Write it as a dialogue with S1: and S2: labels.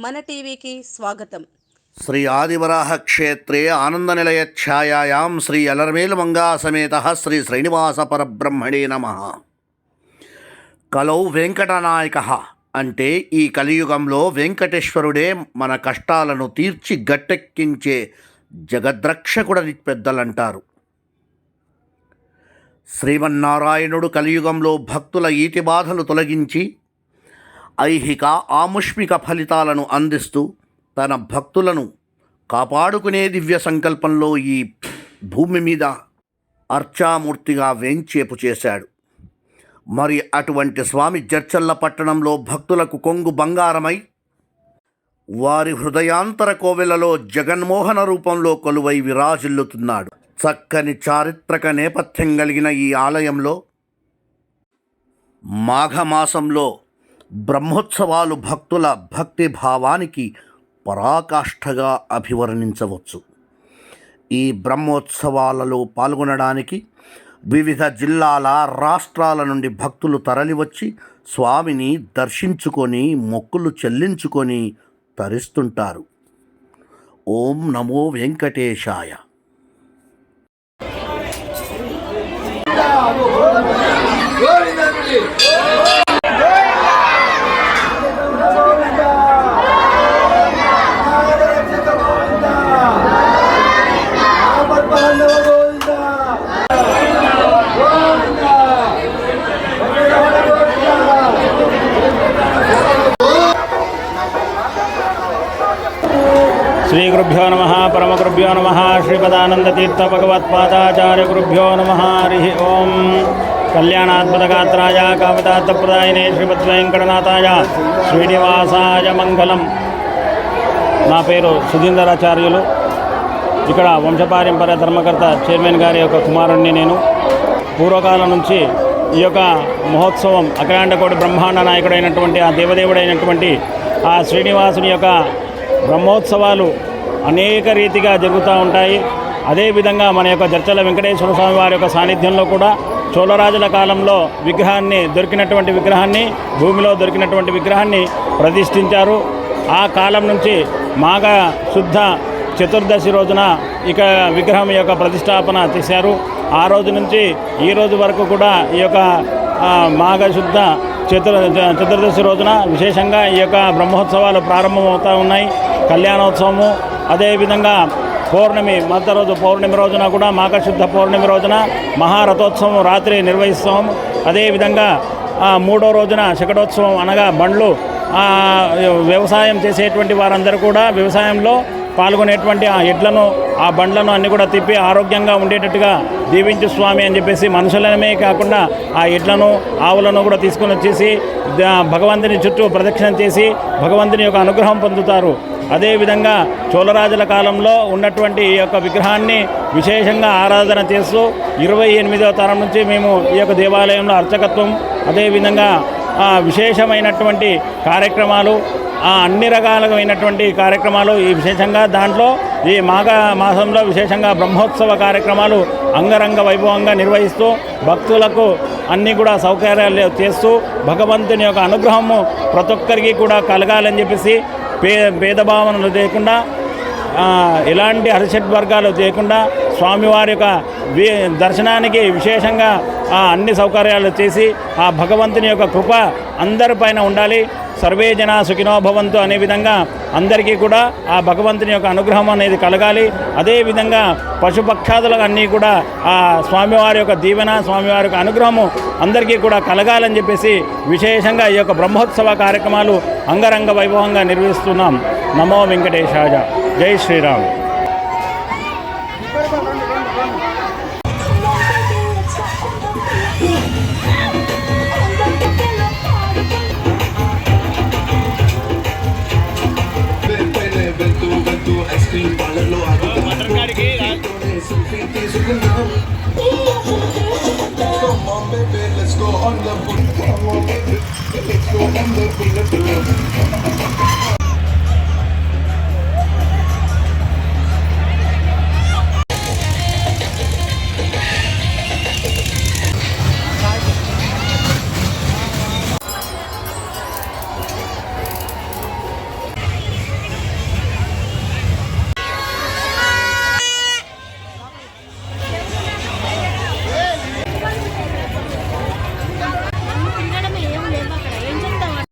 S1: మన టీవీకి స్వాగతం.
S2: శ్రీ ఆదివరాహ క్షేత్రే ఆనందనిలయఛాయాయాం శ్రీ అలర్మేలుమంగా సమేతః శ్రీ శ్రీనివాస పరబ్రహ్మణే నమః. కలౌ వెంకటనాయకః అంటే ఈ కలియుగంలో వెంకటేశ్వరుడే మన కష్టాలను తీర్చి గట్టెక్కించే జగద్రక్షకుడని పెద్దలంటారు. శ్రీమన్నారాయణుడు కలియుగంలో భక్తుల ఈతి బాధలు తొలగించి ఐహిక ఆముష్మిక ఫలితాలను అందిస్తూ తన భక్తులను కాపాడుకునే దివ్య సంకల్పంలో ఈ భూమి మీద అర్చామూర్తిగా వేంచేపు చేశాడు. మరి అటువంటి స్వామి జడ్చర్ల పట్టణంలో భక్తులకు కొంగు బంగారమై వారి హృదయాంతర కోవెలలో జగన్మోహన రూపంలో కొలువై విరాజిల్లుతున్నాడు. చక్కని చారిత్రక నేపథ్యం కలిగిన ఈ ఆలయంలో మాఘమాసంలో బ్రహ్మోత్సవాలు భక్తుల భక్తి భావానికి పరాకాష్ఠగా అభివర్ణించవచ్చు. ఈ బ్రహ్మోత్సవాలలో పాల్గొనడానికి వివిధ జిల్లాల రాష్ట్రాల నుండి భక్తులు తరలివచ్చి స్వామిని దర్శించుకొని మొక్కులు చెల్లించుకొని తరిస్తుంటారు. ఓం నమో వెంకటేశాయ.
S3: శ్రీ గురుభ్యో నమః పరమ గురుభ్యో నమః శ్రీపదానందతీర్థ భగవత్పాదాచార్య గురుభ్యో నమః. ఓం కళ్యాణాద్భుతగాత్రాయ కామితార్థప్రదాయినే శ్రీమద్వేంకటనాథాయ శ్రీనివాసాయ మంగళం. నా పేరు సుధీందరాచార్యులు. ఇక్కడ వంశపారంపర్య ధర్మకర్త చైర్మన్ గారి యొక్క కుమారుణ్ణి నేను. పూర్వకాలం నుంచి ఈ యొక్క మహోత్సవం అఖిలాండకోటి బ్రహ్మాండ నాయకుడైనటువంటి ఆ దేవదేవుడైనటువంటి ఆ శ్రీనివాసుని యొక్క బ్రహ్మోత్సవాలు అనేక రీతిగా జరుగుతూ ఉంటాయి. అదేవిధంగా మన యొక్క జడ్చర్ల వెంకటేశ్వర స్వామి వారి యొక్క సాన్నిధ్యంలో కూడా చోళరాజుల కాలంలో దొరికినటువంటి విగ్రహాన్ని భూమిలో దొరికినటువంటి విగ్రహాన్ని ప్రతిష్ఠించారు. ఆ కాలం నుంచి మాఘ శుద్ధ చతుర్దశి రోజున ఇక విగ్రహం యొక్క ప్రతిష్టాపన చేశారు. ఆ రోజు నుంచి ఈ రోజు వరకు కూడా ఈ యొక్క మాఘ శుద్ధ చతుర్దశి రోజున విశేషంగా ఈ యొక్క బ్రహ్మోత్సవాలు ప్రారంభమవుతూ ఉన్నాయి. కళ్యాణోత్సవము, అదేవిధంగా పౌర్ణమి మొదటి రోజు పౌర్ణమి రోజున కూడా మాఘశుద్ధ పౌర్ణమి రోజున మహారథోత్సవం రాత్రి నిర్వహిస్తాం. అదేవిధంగా మూడో రోజున శకటోత్సవం అనగా బండ్లు వ్యవసాయం చేసేటువంటి వారందరూ కూడా వ్యవసాయంలో పాల్గొనేటువంటి ఆ ఎడ్లను ఆ బండ్లను అన్నీ కూడా తిప్పి ఆరోగ్యంగా ఉండేటట్టుగా దీవించు స్వామి అని చెప్పేసి మనుషులనే కాకుండా ఆ ఎడ్లను ఆవులను కూడా తీసుకొని వచ్చేసి భగవంతుని చుట్టూ ప్రదక్షిణం చేసి భగవంతుని యొక్క అనుగ్రహం పొందుతారు. అదేవిధంగా చోళరాజుల కాలంలో ఉన్నటువంటి ఈ యొక్క విగ్రహాన్ని విశేషంగా ఆరాధన చేస్తూ 28వ తరం నుంచి మేము ఈ యొక్క దేవాలయంలో అర్చకత్వం, అదేవిధంగా విశేషమైనటువంటి కార్యక్రమాలు, అన్ని రకాలైనటువంటి కార్యక్రమాలు ఈ విశేషంగా దాంట్లో ఈ మాఘ మాసంలో విశేషంగా బ్రహ్మోత్సవ కార్యక్రమాలు అంగరంగ వైభవంగా నిర్వహిస్తూ భక్తులకు అన్నీ కూడా సౌకర్యాలు చేస్తూ భగవంతుని యొక్క అనుగ్రహము ప్రతి ఒక్కరికి కూడా కలగాలని చెప్పేసి భేదభావనలు లేకుండా ఎలాంటి హరిషడ్ వర్గాలు చేయకుండా స్వామివారి యొక్క దర్శనానికి విశేషంగా అన్ని సౌకర్యాలు చేసి ఆ భగవంతుని యొక్క కృప అందరిపైన ఉండాలి. సర్వే జనా సుఖినో భవంతు అనే విధంగా అందరికీ కూడా ఆ భగవంతుని యొక్క అనుగ్రహం అనేది కలగాలి. అదేవిధంగా పశుపక్షాదులకు అన్నీ కూడా ఆ స్వామివారి యొక్క దీవెన, స్వామివారి యొక్క అనుగ్రహము అందరికీ కూడా కలగాలని చెప్పేసి విశేషంగా ఈ యొక్క బ్రహ్మోత్సవ కార్యక్రమాలు అంగరంగ వైభవంగా నిర్వహిస్తున్నాం. నమో వెంకటేశాయ. జై శ్రీరామ్.